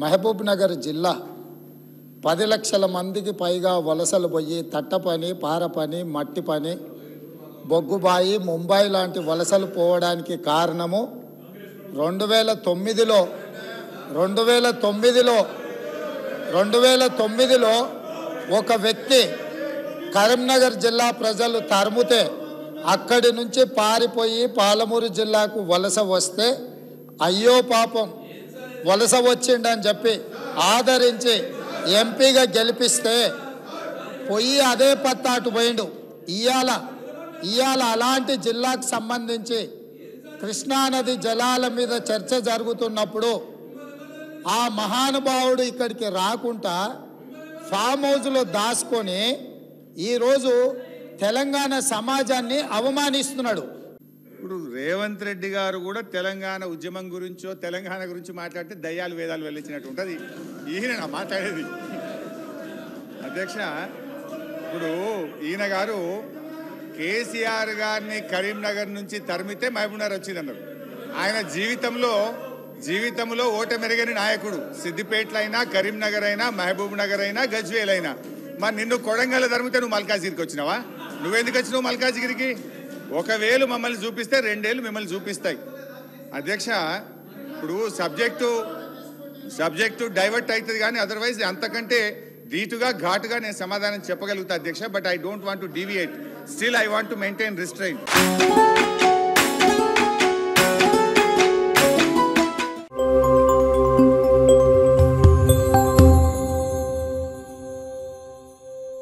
మహబూబ్ నగర్ జిల్లా 10 లక్షల మందికి పైగా వలసలు పోయి తట్ట పని, పార పని, మట్టి పని, బొగ్గుబాయి, ముంబై లాంటి వలసలు పోవడానికి కారణము 2009లో ఒక వ్యక్తి కరీంనగర్ జిల్లా ప్రజలు తరుముతే అక్కడి నుంచి పారిపోయి పాలమూరు జిల్లాకు వలస వస్తే అయ్యో పాపం వలస వచ్చిండని చెప్పి ఆదరించి ఎంపీగా గెలిపిస్తే పోయి అదే పత్తాటు పోయిండు. ఇవాళ అలాంటి జిల్లాకు సంబంధించి కృష్ణానది జలాల మీద చర్చ జరుగుతున్నప్పుడు ఆ మహానుభావుడు ఇక్కడికి రాకుండా ఫామ్ హౌస్లో దాచుకొని ఈరోజు తెలంగాణ సమాజాన్ని అవమానిస్తున్నాడు. ఇప్పుడు రేవంత్ రెడ్డి గారు కూడా తెలంగాణ ఉద్యమం గురించో తెలంగాణ గురించి మాట్లాడితే దయ్యాలు వేదాలు వెళ్ళించినట్టు ఉంటుంది. ఈయన మాట్లాడేది అధ్యక్ష. ఇప్పుడు ఈయన గారు కేసీఆర్ గారిని కరీంనగర్ నుంచి తరిమితే మహబూబ్నగర్ వచ్చిందన్నారు. ఆయన జీవితంలో ఓటమెరగని నాయకుడు. సిద్దిపేటలో అయినా, కరీంనగర్ అయినా, మహబూబ్ నగర్ అయినా, గజ్వేల్ అయినా. మరి నిన్ను కొడంగల్ తరిమితే నువ్వు మల్కాజిగిరికి వచ్చినావా? నువ్వెందుకు వచ్చినావు మల్కాజిగిరికి? 1 వేలు మమ్మల్ని చూపిస్తే 2 ఏళ్ళు మిమ్మల్ని చూపిస్తాయి. అధ్యక్ష, ఇప్పుడు సబ్జెక్టు డైవర్ట్ అవుతుంది కానీ అదర్వైజ్ అంతకంటే ధీటుగా ఘాటుగా నేను సమాధానం చెప్పగలుగుతా అధ్యక్ష. But I don't want to deviate. Still I want to maintain restrain.